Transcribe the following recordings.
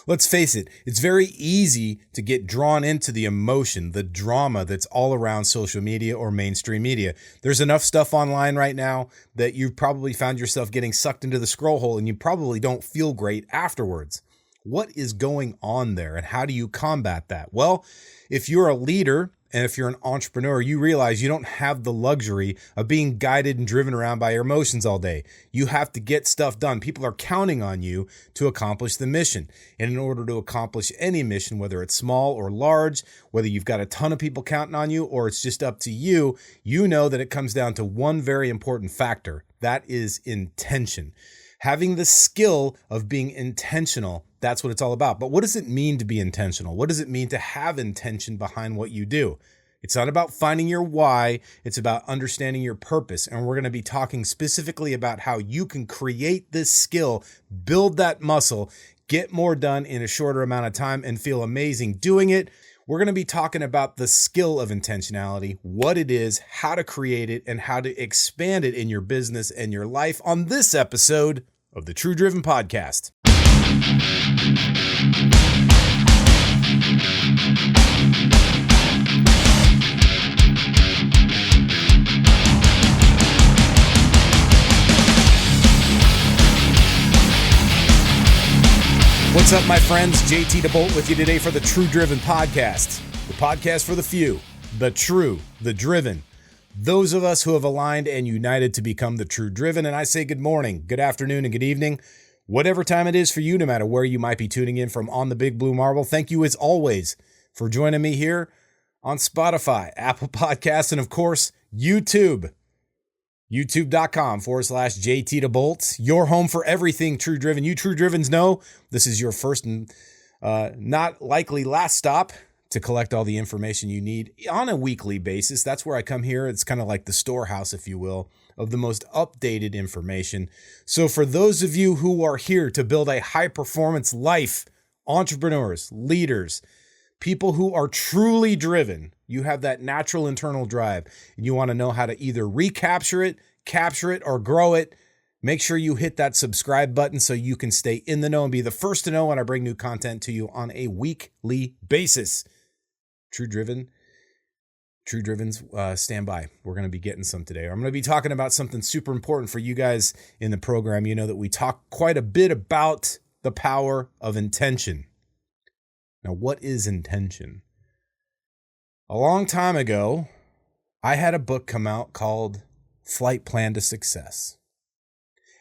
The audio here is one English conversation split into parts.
Let's face it, it's very easy to get drawn into the emotion, the drama that's all around social media or mainstream media. There's enough stuff online right now that you've probably found yourself getting sucked into the scroll hole and you probably don't feel great afterwards. What is going on there and how do you combat that? Well, if you're a leader and if you're an entrepreneur, you realize you don't have the luxury of being guided and driven around by your emotions all day. You have to get stuff done. People are counting on you to accomplish the mission. And in order to accomplish any mission, whether it's small or large, whether you've got a ton of people counting on you or it's just up to you, you know that it comes down to one very important factor. That is intention. Having the skill of being intentional, that's what it's all about. But what does it mean to be intentional? What does it mean to have intention behind what you do? It's not about finding your why. It's about understanding your purpose. And we're going to be talking specifically about how you can create this skill, build that muscle, get more done in a shorter amount of time and feel amazing doing it. We're going to be talking about the skill of intentionality, what it is, how to create it, and how to expand it in your business and your life on this episode of the True Driven Podcast. What's up, my friends? JT DeBolt with you today for the True Driven Podcast, the podcast for the few, the true, the driven, those of us who have aligned and united to become the True Driven. And I say good morning, good afternoon, and good evening, whatever time it is for you, no matter where you might be tuning in from on the Big Blue Marble. Thank you as always for joining me here on Spotify, Apple Podcasts, and of course, YouTube. YouTube.com/JT DeBolt, your home for everything True Driven. You True Drivens know this is your first and not likely last stop to collect all the information you need on a weekly basis. That's where I come here. It's kind of like the storehouse, if you will, of the most updated information. So for those of you who are here to build a high-performance life, entrepreneurs, leaders, people who are truly driven, you have that natural internal drive, and you want to know how to either recapture it, capture it, or grow it, make sure you hit that subscribe button so you can stay in the know and be the first to know when I bring new content to you on a weekly basis. True Drivens, stand by. We're going to be getting some today. I'm going to be talking about something super important for you guys in the program. You know that we talk quite a bit about the power of intention. Now, what is intention? A long time ago, I had a book come out called Flight Plan to Success.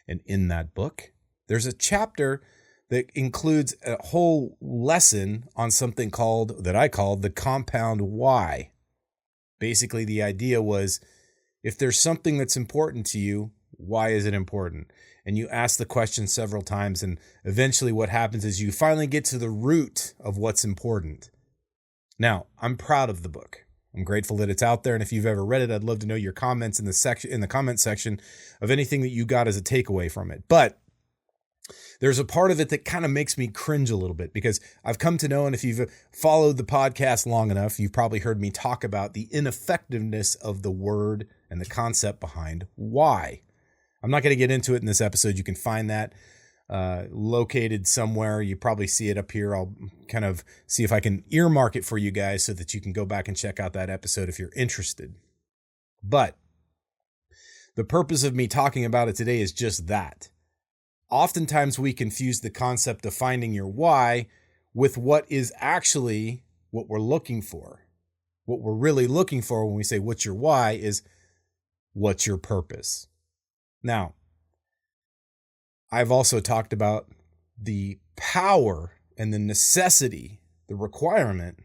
And in that book, there's a chapter that includes a whole lesson on something that I called the compound why. Basically, the idea was, if there's something that's important to you, why is it important? And you ask the question several times, and eventually what happens is you finally get to the root of what's important. Now, I'm proud of the book. I'm grateful that it's out there, and if you've ever read it, I'd love to know your comments in the comment section of anything that you got as a takeaway from it. But there's a part of it that kind of makes me cringe a little bit, because I've come to know, and if you've followed the podcast long enough, you've probably heard me talk about the ineffectiveness of the word and the concept behind why. I'm not going to get into it in this episode. You can find that located somewhere. You probably see it up here. I'll kind of see if I can earmark it for you guys so that you can go back and check out that episode if you're interested. But the purpose of me talking about it today is just that. Oftentimes we confuse the concept of finding your why with what is actually what we're looking for. What we're really looking for when we say what's your why is what's your purpose. Now, I've also talked about the power and the necessity, the requirement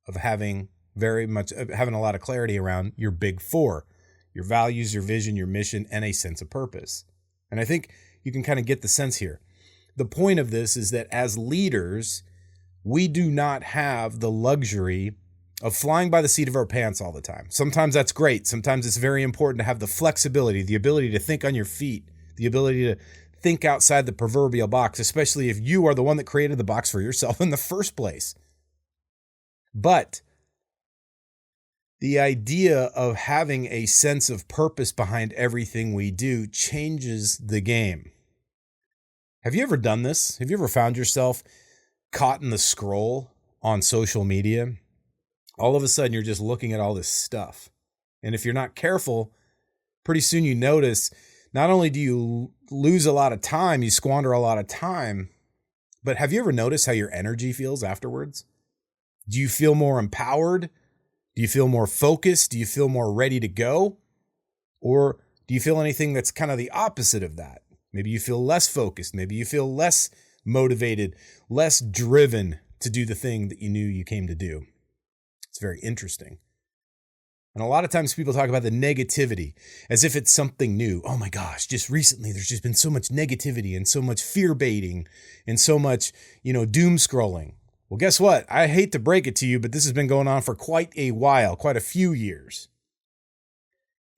of having a lot of clarity around your big four, your values, your vision, your mission, and a sense of purpose. And I think you can kind of get the sense here. The point of this is that as leaders, we do not have the luxury of flying by the seat of our pants all the time. Sometimes that's great. Sometimes it's very important to have the flexibility, the ability to think on your feet, the ability to think outside the proverbial box, especially if you are the one that created the box for yourself in the first place. But the idea of having a sense of purpose behind everything we do changes the game. Have you ever done this? Have you ever found yourself caught in the scroll on social media, all of a sudden you're just looking at all this stuff. And if you're not careful, pretty soon you notice not only do you lose a lot of time, you squander a lot of time, but have you ever noticed how your energy feels afterwards? Do you feel more empowered? Do you feel more focused? Do you feel more ready to go? Or do you feel anything that's kind of the opposite of that? Maybe you feel less focused. Maybe you feel less motivated, less driven to do the thing that you knew you came to do. It's very interesting. And a lot of times people talk about the negativity as if it's something new. Oh my gosh, just recently there's just been so much negativity and so much fear baiting and so much, doom scrolling. Well, guess what? I hate to break it to you, but this has been going on for quite a while, quite a few years.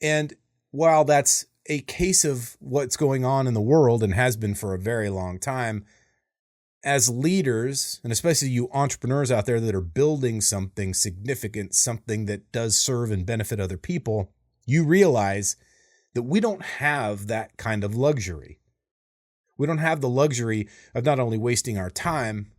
And while that's a case of what's going on in the world and has been for a very long time, as leaders, and especially you entrepreneurs out there that are building something significant, something that does serve and benefit other people, you realize that we don't have that kind of luxury. We don't have the luxury of not only wasting our time,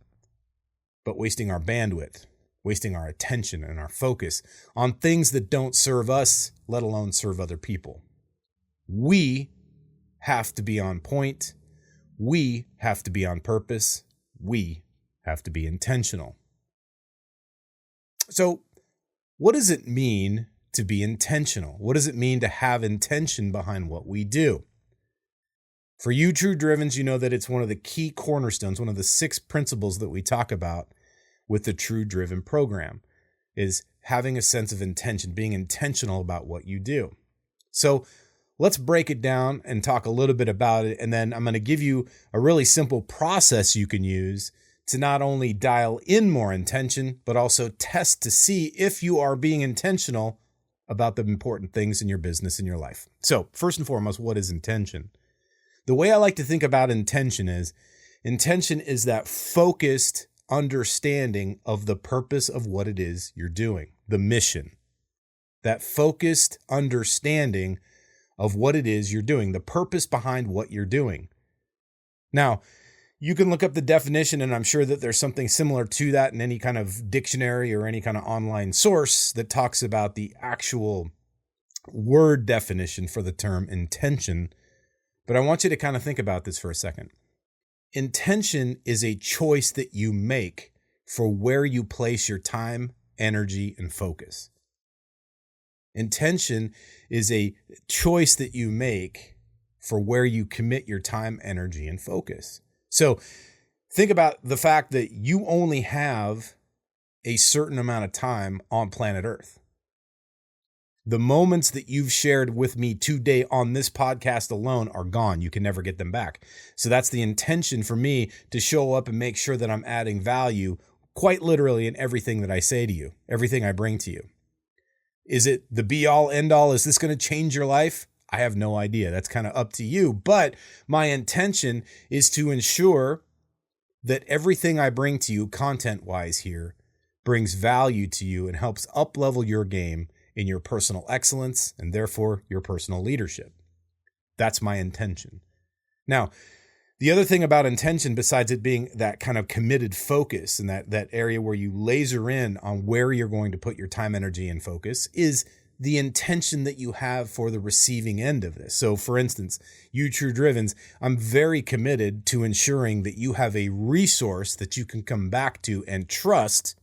but wasting our bandwidth, wasting our attention and our focus on things that don't serve us, let alone serve other people. We have to be on point. We have to be on purpose. We have to be intentional. So, what does it mean to be intentional? What does it mean to have intention behind what we do? For you true drivens, you know that it's one of the key cornerstones, one of the 6 principles that we talk about with the True Driven program is having a sense of intention, being intentional about what you do. So, let's break it down and talk a little bit about it. And then I'm going to give you a really simple process you can use to not only dial in more intention, but also test to see if you are being intentional about the important things in your business and your life. So first and foremost, what is intention? The way I like to think about intention is that focused understanding of the purpose of what it is you're doing, the mission, that focused understanding of what it is you're doing, the purpose behind what you're doing. Now, you can look up the definition, and I'm sure that there's something similar to that in any kind of dictionary or any kind of online source that talks about the actual word definition for the term intention. But I want you to kind of think about this for a second. Intention is a choice that you make for where you place your time, energy, and focus. Intention is a choice that you make for where you commit your time, energy, and focus. So think about the fact that you only have a certain amount of time on planet Earth. The moments that you've shared with me today on this podcast alone are gone. You can never get them back. So that's the intention for me to show up and make sure that I'm adding value quite literally in everything that I say to you, everything I bring to you. Is it the be all end all? Is this going to change your life? I have no idea. That's kind of up to you. But my intention is to ensure that everything I bring to you content wise here brings value to you and helps up level your game in your personal excellence and therefore your personal leadership. That's my intention. Now, the other thing about intention, besides it being that kind of committed focus and that area where you laser in on where you're going to put your time, energy, and focus, is the intention that you have for the receiving end of this. So for instance, you true drivens, I'm very committed to ensuring that you have a resource that you can come back to and trust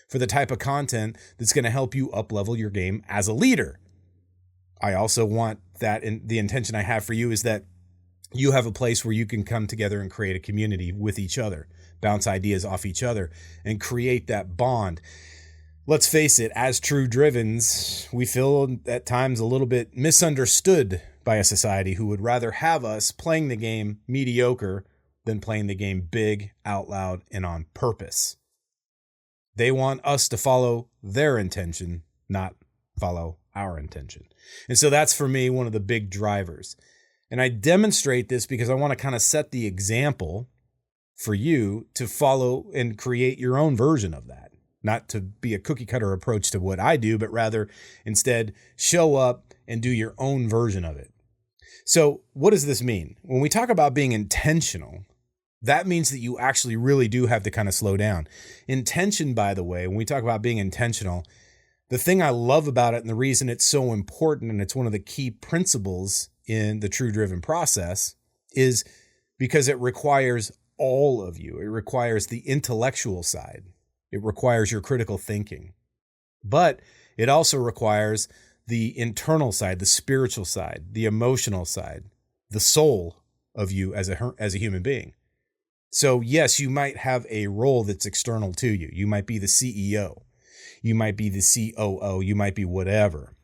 for the type of content that's going to help you up-level your game as a leader. I also want that, and the intention I have for you is that you have a place where you can come together and create a community with each other, bounce ideas off each other, and create that bond. Let's face it, as true drivens, we feel at times a little bit misunderstood by a society who would rather have us playing the game mediocre than playing the game big, out loud, and on purpose. They want us to follow their intention, not follow our intention. And so that's for me one of the big drivers. And I demonstrate this because I want to kind of set the example for you to follow and create your own version of that. Not to be a cookie cutter approach to what I do, but rather instead show up and do your own version of it. So what does this mean? When we talk about being intentional, That means that you actually really do have to kind of slow down. Intention, by the way, when we talk about being intentional, the thing I love about it and the reason it's so important and it's one of the key principles in the True Driven process is because it requires all of you. It requires the intellectual side. It requires your critical thinking. But it also requires the internal side, the spiritual side, the emotional side, the soul of you as a human being. So yes, you might have a role that's external to you. You might be the CEO. You might be the COO. You might be whatever.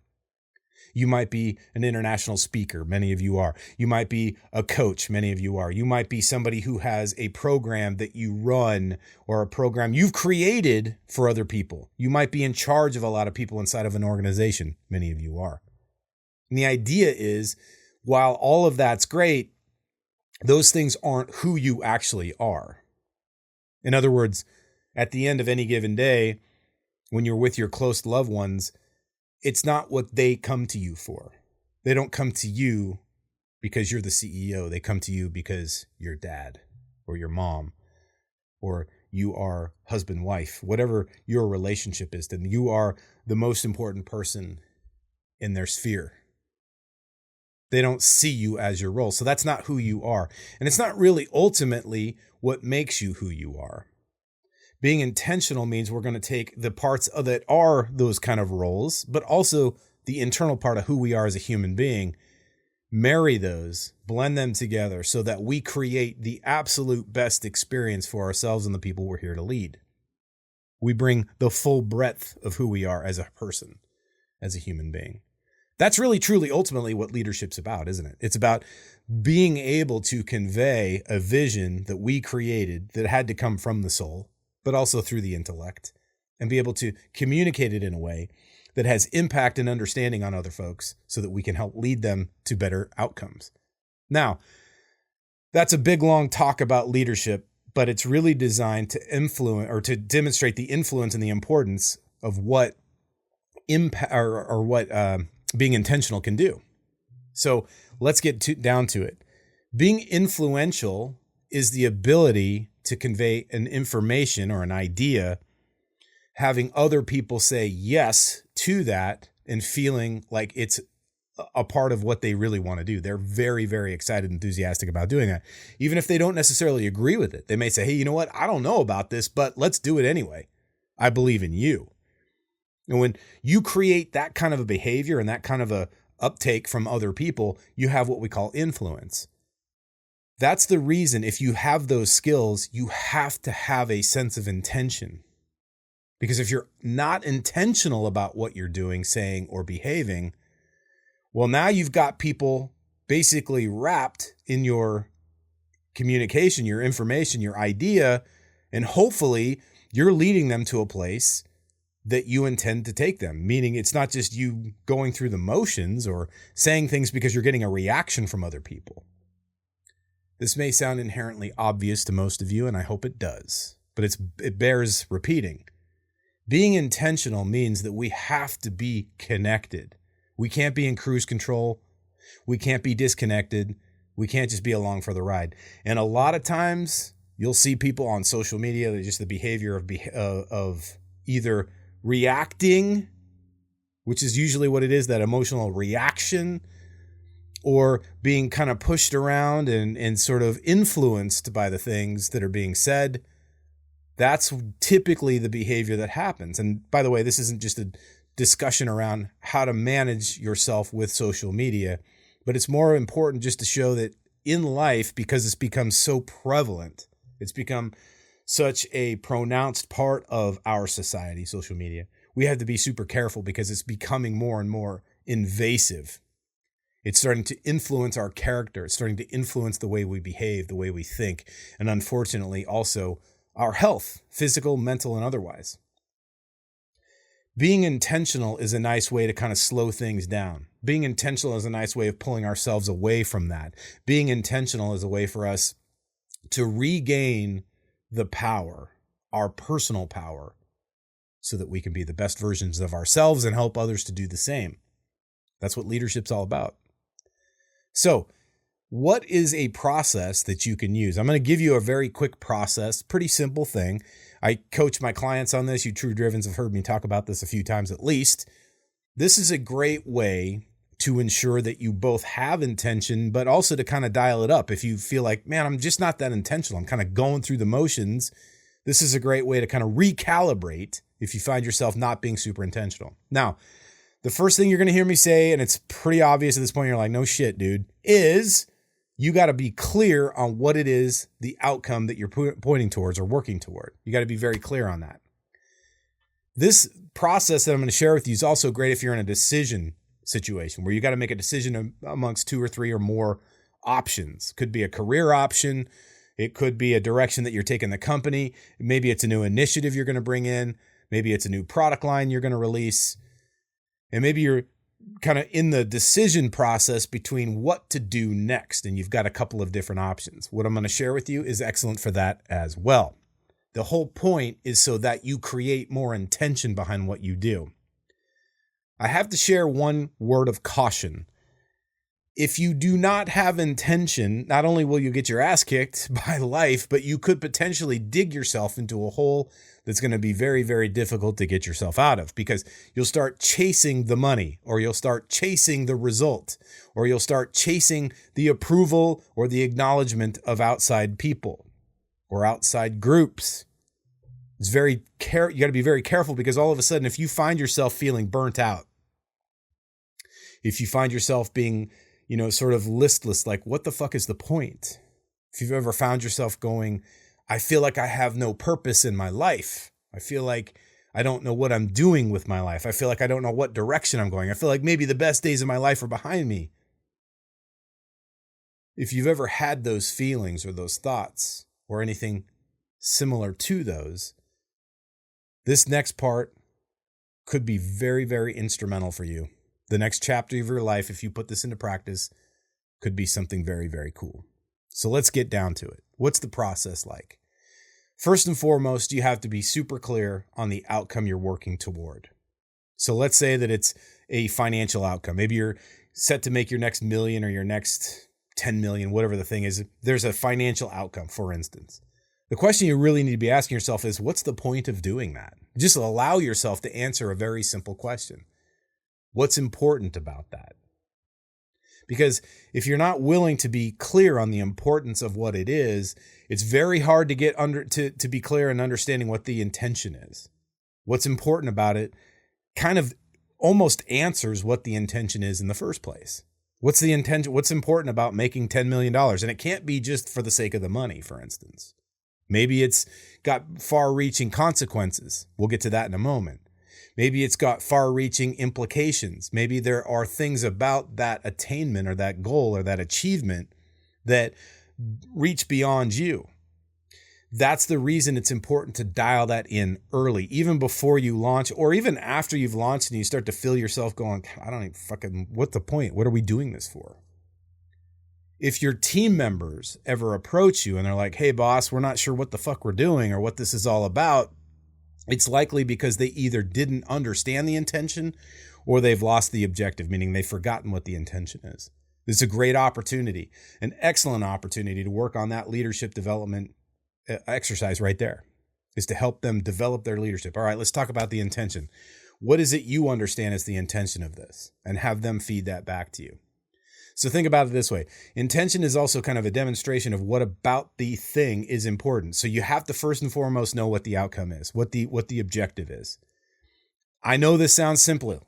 You might be an international speaker. Many of you are. You might be a coach. Many of you are. You might be somebody who has a program that you run or a program you've created for other people. You might be in charge of a lot of people inside of an organization. Many of you are. And the idea is, while all of that's great, those things aren't who you actually are. In other words, at the end of any given day, when you're with your close loved ones, it's not what they come to you for. They don't come to you because you're the CEO. They come to you because you're dad or your mom or you are husband, wife, whatever your relationship is, then you are the most important person in their sphere. They don't see you as your role. So that's not who you are. And it's not really ultimately what makes you who you are. Being intentional means we're going to take the parts that are those kind of roles, but also the internal part of who we are as a human being, marry those, blend them together so that we create the absolute best experience for ourselves and the people we're here to lead. We bring the full breadth of who we are as a person, as a human being. That's really, truly, ultimately what leadership's about, isn't it? It's about being able to convey a vision that we created that had to come from the soul, but also through the intellect, and be able to communicate it in a way that has impact and understanding on other folks so that we can help lead them to better outcomes. Now, that's a big, long talk about leadership, but it's really designed to influence or to demonstrate the influence and the importance of what impact or what being intentional can do. So let's get down to it. Being influential is the ability to convey an information or an idea, having other people say yes to that and feeling like it's a part of what they really want to do. They're very, very excited and enthusiastic about doing that. Even if they don't necessarily agree with it, they may say, hey, you know what? I don't know about this, but let's do it anyway. I believe in you. And when you create that kind of a behavior and that kind of a uptake from other people, you have what we call influence. That's the reason if you have those skills, you have to have a sense of intention. Because if you're not intentional about what you're doing, saying, or behaving, well, now you've got people basically wrapped in your communication, your information, your idea, and hopefully you're leading them to a place that you intend to take them, meaning it's not just you going through the motions or saying things because you're getting a reaction from other people. This may sound inherently obvious to most of you, and I hope it does, but it bears repeating. Being intentional means that we have to be connected. We can't be in cruise control. We can't be disconnected. We can't just be along for the ride. And a lot of times you'll see people on social media, just the behavior of either reacting, which is usually what it is, that emotional reaction, or being kind of pushed around and sort of influenced by the things that are being said. That's typically the behavior that happens. And by the way, this isn't just a discussion around how to manage yourself with social media, but it's more important just to show that in life, because it's become so prevalent, it's become such a pronounced part of our society, social media, we have to be super careful because it's becoming more and more invasive. It's starting to influence our character. It's starting to influence the way we behave, the way we think, and unfortunately also our health, physical, mental, and otherwise. Being intentional is a nice way to kind of slow things down. Being intentional is a nice way of pulling ourselves away from that. Being intentional is a way for us to regain the power, our personal power, so that we can be the best versions of ourselves and help others to do the same. That's what leadership's all about. So what is a process that you can use? I'm going to give you a very quick process, pretty simple thing. I coach my clients on this. You True Drivens have heard me talk about this a few times at least. This is a great way to ensure that you both have intention, but also to kind of dial it up. If you feel like, man, I'm just not that intentional, I'm kind of going through the motions, this is a great way to kind of recalibrate if you find yourself not being super intentional. Now, the first thing you're going to hear me say, and it's pretty obvious at this point, you're like, no shit, dude, is you got to be clear on what it is, the outcome that you're pointing towards or working toward. You got to be very clear on that. This process that I'm going to share with you is also great if you're in a decision situation where you got to make a decision amongst 2 or 3 or more options. Could be a career option. It could be a direction that you're taking the company. Maybe it's a new initiative you're going to bring in. Maybe it's a new product line you're going to release. And maybe you're kind of in the decision process between what to do next. And you've got a couple of different options. What I'm going to share with you is excellent for that as well. The whole point is so that you create more intention behind what you do. I have to share one word of caution. If you do not have intention, not only will you get your ass kicked by life, but you could potentially dig yourself into a hole that's going to be very, very difficult to get yourself out of, because you'll start chasing the money, or you'll start chasing the result, or you'll start chasing the approval or the acknowledgement of outside people or outside groups. You got to be very careful, because all of a sudden, if you find yourself feeling burnt out, if you find yourself being, sort of listless, like, what the fuck is the point? If you've ever found yourself going, I feel like I have no purpose in my life. I feel like I don't know what I'm doing with my life. I feel like I don't know what direction I'm going. I feel like maybe the best days of my life are behind me. If you've ever had those feelings or those thoughts or anything similar to those, this next part could be very, very instrumental for you. The next chapter of your life, if you put this into practice, could be something very, very cool. So let's get down to it. What's the process like? First and foremost, you have to be super clear on the outcome you're working toward. So let's say that it's a financial outcome. Maybe you're set to make your next million or your next 10 million, whatever the thing is. There's a financial outcome, for instance. The question you really need to be asking yourself is, what's the point of doing that? Just allow yourself to answer a very simple question. What's important about that? Because if you're not willing to be clear on the importance of what it is, it's very hard to get to be clear in understanding what the intention is. What's important about it kind of almost answers what the intention is in the first place. What's the intention? What's important about making $10 million? And it can't be just for the sake of the money, for instance. Maybe it's got far-reaching consequences. We'll get to that in a moment. Maybe it's got far-reaching implications. Maybe there are things about that attainment or that goal or that achievement that reach beyond you. That's the reason it's important to dial that in early, even before you launch, or even after you've launched and you start to feel yourself going, I don't even fucking, what's the point? What are we doing this for? If your team members ever approach you and they're like, hey, boss, we're not sure what the fuck we're doing or what this is all about, it's likely because they either didn't understand the intention or they've lost the objective, meaning they've forgotten what the intention is. It's a great opportunity, an excellent opportunity to work on that leadership development exercise right there, is to help them develop their leadership. All right, let's talk about the intention. What is it you understand as the intention of this, and have them feed that back to you? So think about it this way. Intention is also kind of a demonstration of what about the thing is important. So you have to first and foremost know what the outcome is, what the objective is. I know this sounds simple,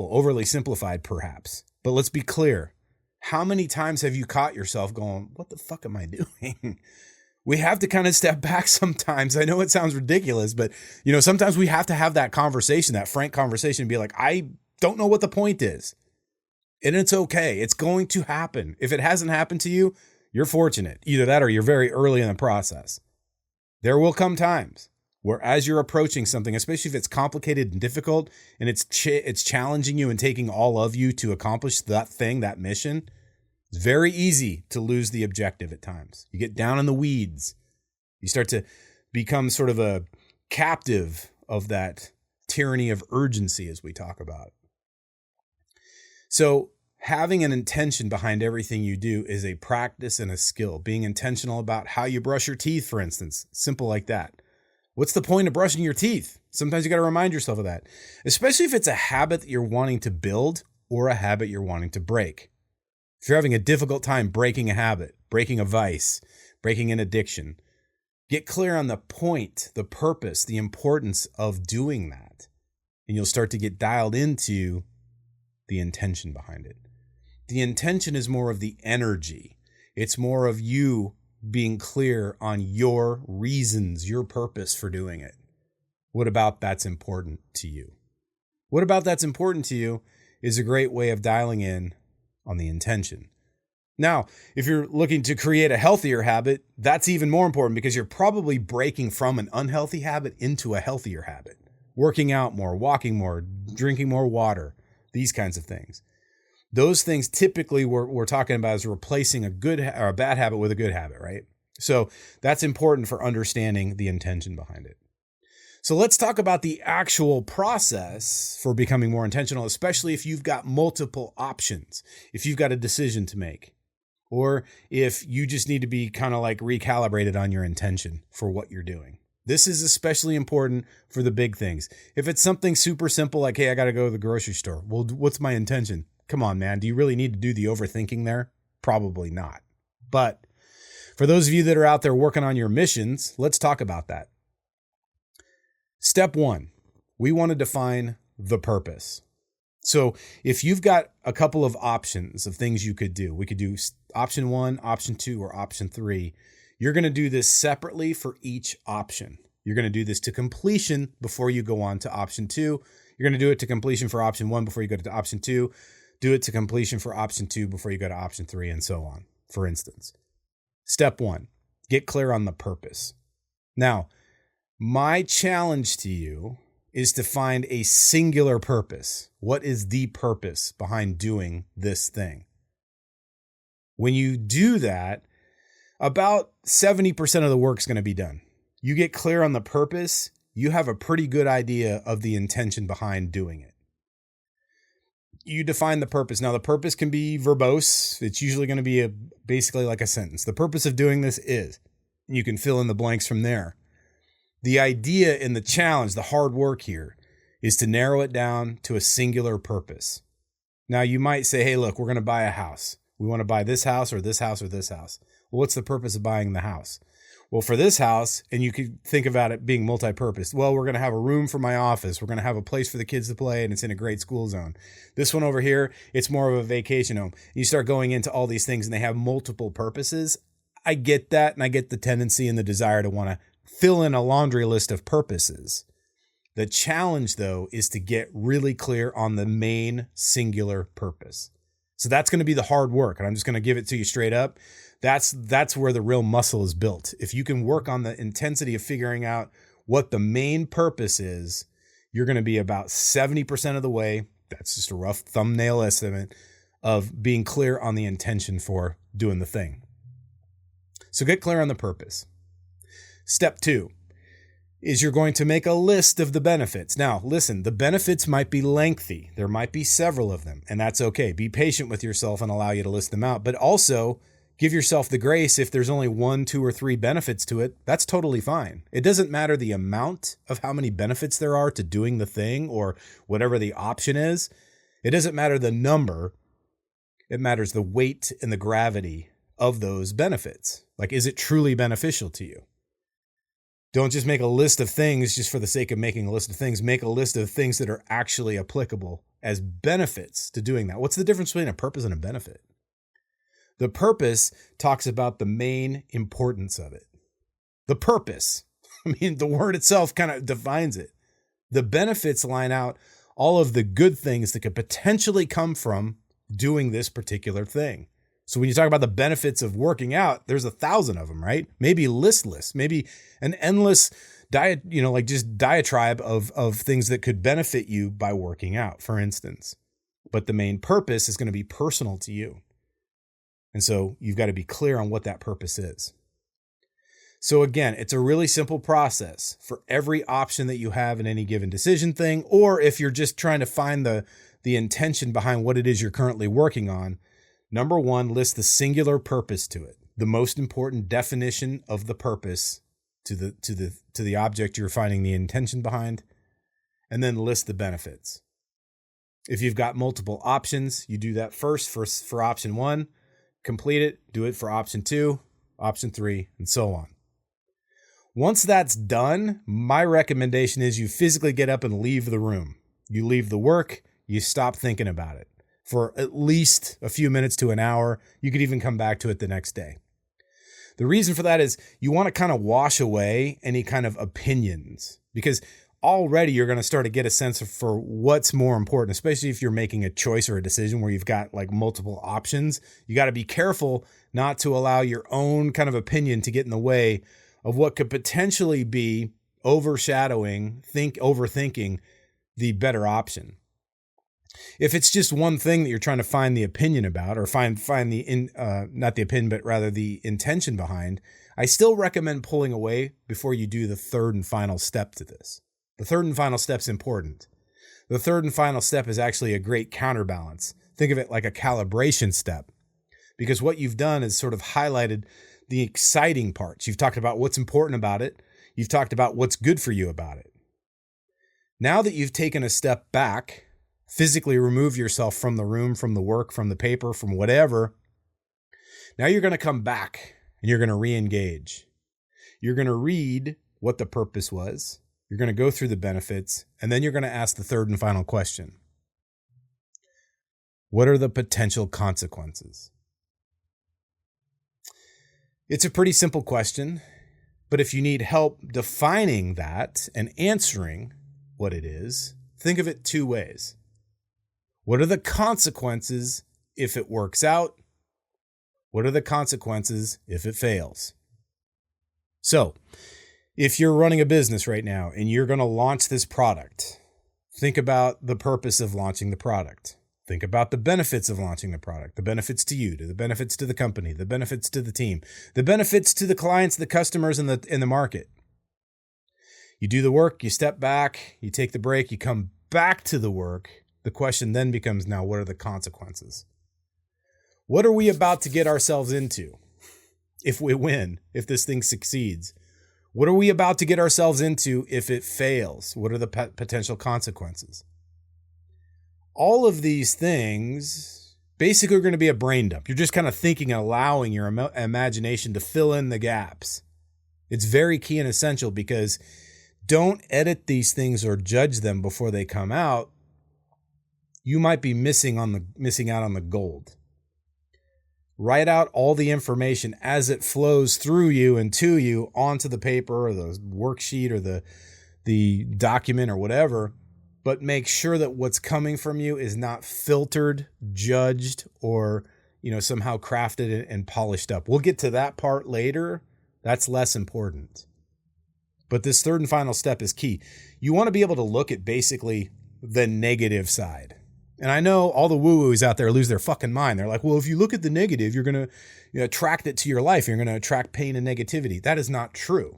overly simplified perhaps, but let's be clear. How many times have you caught yourself going, what the fuck am I doing? We have to kind of step back sometimes. I know it sounds ridiculous, but sometimes we have to have that conversation, that frank conversation, and be like, I don't know what the point is. And it's okay. It's going to happen. If it hasn't happened to you, you're fortunate. Either that or you're very early in the process. There will come times where as you're approaching something, especially if it's complicated and difficult and it's challenging you and taking all of you to accomplish that thing, that mission, it's very easy to lose the objective at times. You get down in the weeds. You start to become sort of a captive of that tyranny of urgency, as we talk about. So Having an intention behind everything you do is a practice and a skill. Being intentional about how you brush your teeth, for instance, simple like that. What's the point of brushing your teeth? Sometimes you got to remind yourself of that, especially if it's a habit that you're wanting to build or a habit you're wanting to break. If you're having a difficult time breaking a habit, breaking a vice, breaking an addiction, get clear on the point, the purpose, the importance of doing that. And you'll start to get dialed into the intention behind it. The intention is more of the energy. It's more of you being clear on your reasons, your purpose for doing it. What about that's important to you? What about that's important to you is a great way of dialing in on the intention. Now, if you're looking to create a healthier habit, that's even more important because you're probably breaking from an unhealthy habit into a healthier habit. Working out more, walking more, drinking more water, these kinds of things. Those things typically we're talking about is replacing a good or a bad habit with a good habit, right? So that's important for understanding the intention behind it. So let's talk about the actual process for becoming more intentional, especially if you've got multiple options, if you've got a decision to make, or if you just need to be kind of like recalibrated on your intention for what you're doing. This is especially important for the big things. If it's something super simple, like, hey, I got to go to the grocery store. Well, what's my intention? Come on, man. Do you really need to do the overthinking there? Probably not. But for those of you that are out there working on your missions, let's talk about that. Step one, we want to define the purpose. So if you've got a couple of options of things you could do, we could do option 1, option 2, or option 3. You're going to do this separately for each option. You're going to do this to completion before you go on to option 2. You're going to do it to completion for option 1 before you go to option 2. Do it to completion for option 2 before you go to option 3, and so on, for instance. Step 1, get clear on the purpose. Now, my challenge to you is to find a singular purpose. What is the purpose behind doing this thing? When you do that, about 70% of the work's going to be done. You get clear on the purpose, you have a pretty good idea of the intention behind doing it. You define the purpose. Now, the purpose can be verbose. It's usually going to be basically like a sentence. The purpose of doing this is, and you can fill in the blanks from there. The idea and the challenge, the hard work here, is to narrow it down to a singular purpose. Now, you might say, hey, look, we're going to buy a house. We want to buy this house or this house or this house. Well, what's the purpose of buying the house? Well, for this house, and you could think about it being multi-purpose. Well, we're going to have a room for my office. We're going to have a place for the kids to play, and it's in a great school zone. This one over here, it's more of a vacation home. You start going into all these things, and they have multiple purposes. I get that, and I get the tendency and the desire to want to fill in a laundry list of purposes. The challenge, though, is to get really clear on the main singular purpose. So that's going to be the hard work, and I'm just going to give it to you straight up. That's where the real muscle is built. If you can work on the intensity of figuring out what the main purpose is, you're going to be about 70% of the way. That's just a rough thumbnail estimate of being clear on the intention for doing the thing. So get clear on the purpose. Step 2 is you're going to make a list of the benefits. Now, listen, the benefits might be lengthy. There might be several of them, and that's okay. Be patient with yourself and allow you to list them out, but also give yourself the grace if there's only 1, 2, or 3 benefits to it. That's totally fine. It doesn't matter the amount of how many benefits there are to doing the thing or whatever the option is. It doesn't matter the number. It matters the weight and the gravity of those benefits. Like, is it truly beneficial to you? Don't just make a list of things just for the sake of making a list of things. Make a list of things that are actually applicable as benefits to doing that. What's the difference between a purpose and a benefit? The purpose talks about the main importance of it. The purpose, I mean, the word itself kind of defines it. The benefits line out all of the good things that could potentially come from doing this particular thing. So when you talk about the benefits of working out, there's 1,000 of them, right? Maybe listless, maybe an endless diatribe of things that could benefit you by working out, for instance. But the main purpose is going to be personal to you. And so you've got to be clear on what that purpose is. So again, it's a really simple process for every option that you have in any given decision thing, or if you're just trying to find the the intention behind what it is you're currently working on, number one, list the singular purpose to it, the most important definition of the purpose to the object you're finding the intention behind, and then list the benefits. If you've got multiple options, you do that first for option 1, complete it, do it for option 2, option 3, and so on. Once that's done, my recommendation is you physically get up and leave the room. You leave the work, you stop thinking about it for at least a few minutes to an hour. You could even come back to it the next day. The reason for that is you want to kind of wash away any kind of opinions, because already you're going to start to get a sense for what's more important, especially if you're making a choice or a decision where you've got like multiple options. You got to be careful not to allow your own kind of opinion to get in the way of what could potentially be overthinking the better option. If it's just one thing that you're trying to find the opinion about, or find not the opinion, but rather the intention behind, I still recommend pulling away before you do the third and final step to this. The third and final step is important. The third and final step is actually a great counterbalance. Think of it like a calibration step, because what you've done is sort of highlighted the exciting parts. You've talked about what's important about it. You've talked about what's good for you about it. Now that you've taken a step back, physically remove yourself from the room, from the work, from the paper, from whatever, now you're going to come back and you're going to re-engage. You're going to read what the purpose was. You're going to go through the benefits, and then you're going to ask the third and final question. What are the potential consequences? It's a pretty simple question, but if you need help defining that and answering what it is, think of it 2 ways. What are the consequences if it works out? What are the consequences if it fails? So, if you're running a business right now and you're going to launch this product, think about the purpose of launching the product. Think about the benefits of launching the product, the benefits to you, the benefits to the company, the benefits to the team, the benefits to the clients, the customers, and the market. You do the work, you step back, you take the break, you come back to the work. The question then becomes, now, what are the consequences? What are we about to get ourselves into if we win, if this thing succeeds? What are we about to get ourselves into if it fails? What are the potential consequences? All of these things basically are going to be a brain dump. You're just kind of thinking and allowing your imagination to fill in the gaps. It's very key and essential, because don't edit these things or judge them before they come out. You might be missing out on the gold. Write out all the information as it flows through you and to you onto the paper or the worksheet or the document or whatever, but make sure that what's coming from you is not filtered, judged, or somehow crafted and polished up. We'll get to that part later. That's less important. But this third and final step is key. You want to be able to look at basically the negative side. And I know all the woo-woos out there lose their fucking mind. They're like, well, if you look at the negative, you're going to attract it to your life. You're going to attract pain and negativity. That is not true.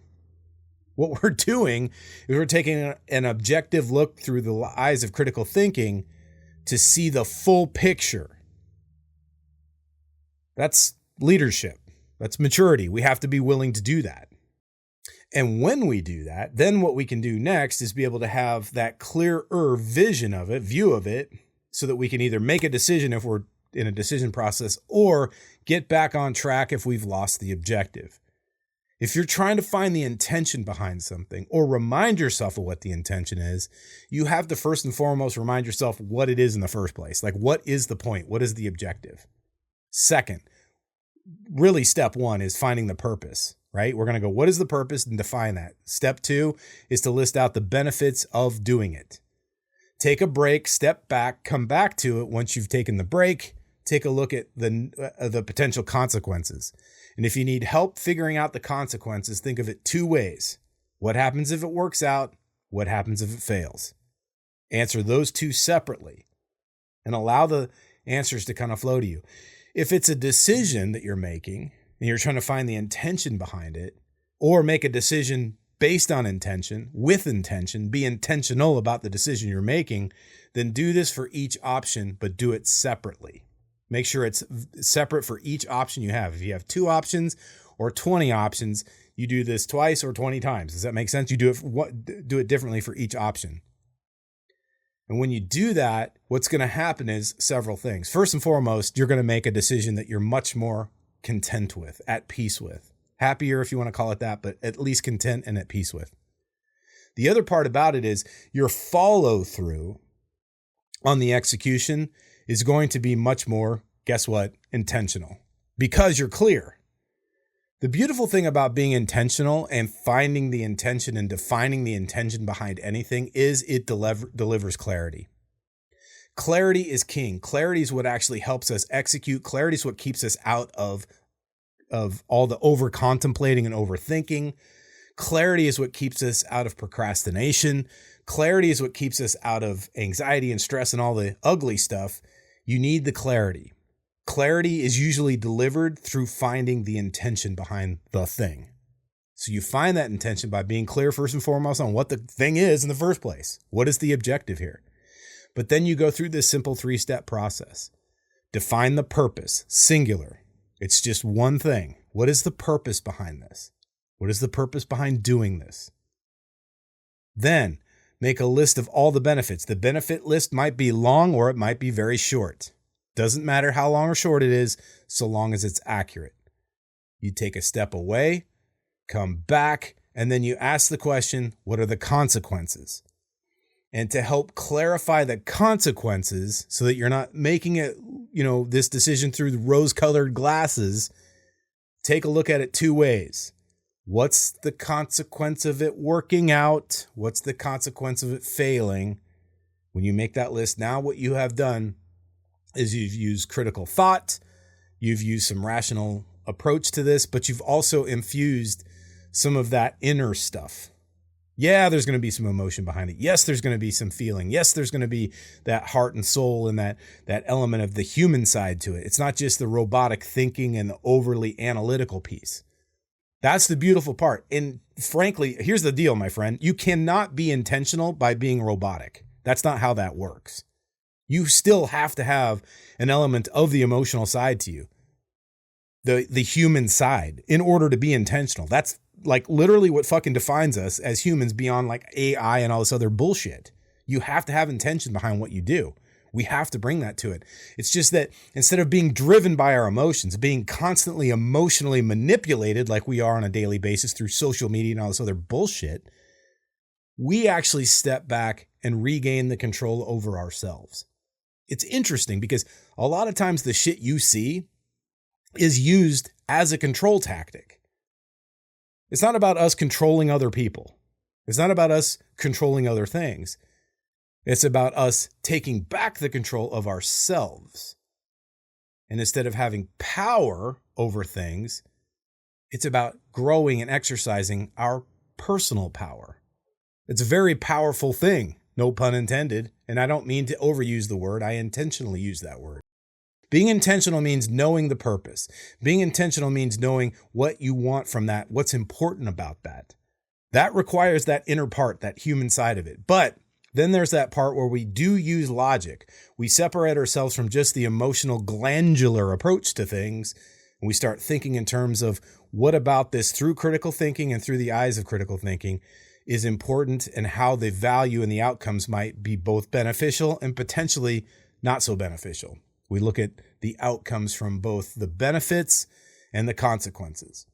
What we're doing is we're taking an objective look through the eyes of critical thinking to see the full picture. That's leadership. That's maturity. We have to be willing to do that. And when we do that, then what we can do next is be able to have that clearer vision of it, view of it, so that we can either make a decision if we're in a decision process or get back on track if we've lost the objective. If you're trying to find the intention behind something or remind yourself of what the intention is, you have to first and foremost remind yourself what it is in the first place. Like, what is the point? What is the objective? Second, really step 1 is finding the purpose, right? We're going to go, what is the purpose, and define that. Step 2 is to list out the benefits of doing it. Take a break, step back, come back to it. Once you've taken the break, take a look at the potential consequences. And if you need help figuring out the consequences, think of it 2 ways. What happens if it works out? What happens if it fails? Answer those 2 separately and allow the answers to kind of flow to you. If it's a decision that you're making and you're trying to find the intention behind it, or make a decision based on intention, with intention, be intentional about the decision you're making, then do this for each option, but do it separately. Make sure it's separate for each option you have. If you have 2 options or 20 options, you do this twice or 20 times. Does that make sense? You do it differently for each option. And when you do that, what's going to happen is several things. First and foremost, you're going to make a decision that you're much more content with, at peace with. Happier, if you want to call it that, but at least content and at peace with. The other part about it is your follow through on the execution is going to be much more, guess what, intentional, because you're clear. The beautiful thing about being intentional and finding the intention and defining the intention behind anything is it delivers clarity. Clarity is king. Clarity is what actually helps us execute. Clarity is what keeps us out of all the over contemplating and overthinking. Clarity is what keeps us out of procrastination. Clarity is what keeps us out of anxiety and stress and all the ugly stuff. You need the clarity. Clarity is usually delivered through finding the intention behind the thing. So you find that intention by being clear first and foremost on what the thing is in the first place. What is the objective here? But then you go through this simple 3-step process. Define the purpose, singular. It's just one thing. What is the purpose behind this? What is the purpose behind doing this? Then make a list of all the benefits. The benefit list might be long or it might be very short. Doesn't matter how long or short it is, so long as it's accurate. You take a step away, come back, and then you ask the question, what are the consequences? And to help clarify the consequences so that you're not making it, this decision through the rose-colored glasses, take a look at it 2 ways. What's the consequence of it working out? What's the consequence of it failing? When you make that list, now what you have done is you've used critical thought, you've used some rational approach to this, but you've also infused some of that inner stuff. Yeah, there's going to be some emotion behind it. Yes, there's going to be some feeling. Yes, there's going to be that heart and soul and that element of the human side to it. It's not just the robotic thinking and the overly analytical piece. That's the beautiful part. And frankly, here's the deal, my friend. You cannot be intentional by being robotic. That's not how that works. You still have to have an element of the emotional side to you, the human side, in order to be intentional. That's like literally what fucking defines us as humans beyond like AI and all this other bullshit. You have to have intention behind what you do. We have to bring that to it. It's just that instead of being driven by our emotions, being constantly emotionally manipulated like we are on a daily basis through social media and all this other bullshit, we actually step back and regain the control over ourselves. It's interesting because a lot of times the shit you see is used as a control tactic. It's not about us controlling other people. It's not about us controlling other things. It's about us taking back the control of ourselves. And instead of having power over things, it's about growing and exercising our personal power. It's a very powerful thing, no pun intended. And I don't mean to overuse the word. I intentionally use that word. Being intentional means knowing the purpose. Being intentional means knowing what you want from that, what's important about that. That requires that inner part, that human side of it. But then there's that part where we do use logic. We separate ourselves from just the emotional glandular approach to things. And we start thinking in terms of what about this through critical thinking and through the eyes of critical thinking is important, and how the value and the outcomes might be both beneficial and potentially not so beneficial. We look at the outcomes from both the benefits and the consequences.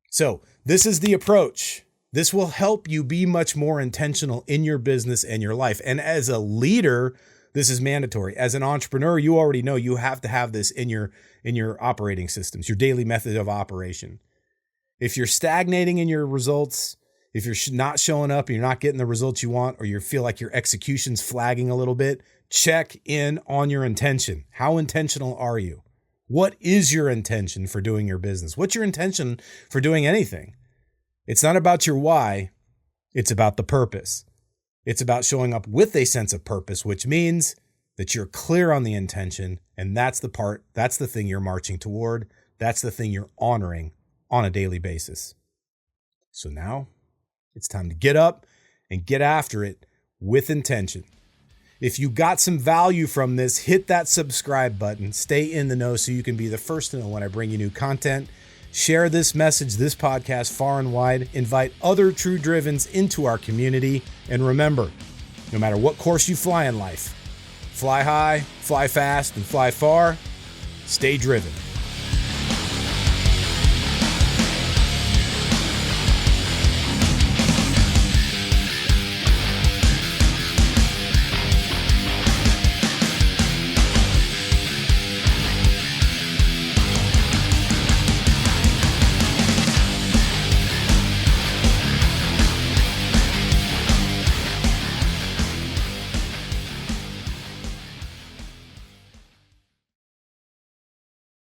So this is the approach. This will help you be much more intentional in your business and your life. And as a leader, this is mandatory. As an entrepreneur, you already know you have to have this in your operating systems, your daily method of operation. If you're stagnating in your results, if you're not showing up and you're not getting the results you want, or you feel like your execution's flagging a little bit, check in on your intention. How intentional are you? What is your intention for doing your business? What's your intention for doing anything? It's not about your why. It's about the purpose. It's about showing up with a sense of purpose, which means that you're clear on the intention. And that's the thing you're marching toward. That's the thing you're honoring on a daily basis. So now It's time to get up and get after it with intention. If you got some value from this, hit that subscribe button. Stay in the know so you can be the first to know when I bring you new content. Share this message, this podcast far and wide. Invite other true drivens into our community. And remember, no matter what course you fly in life, fly high, fly fast, and fly far. Stay driven.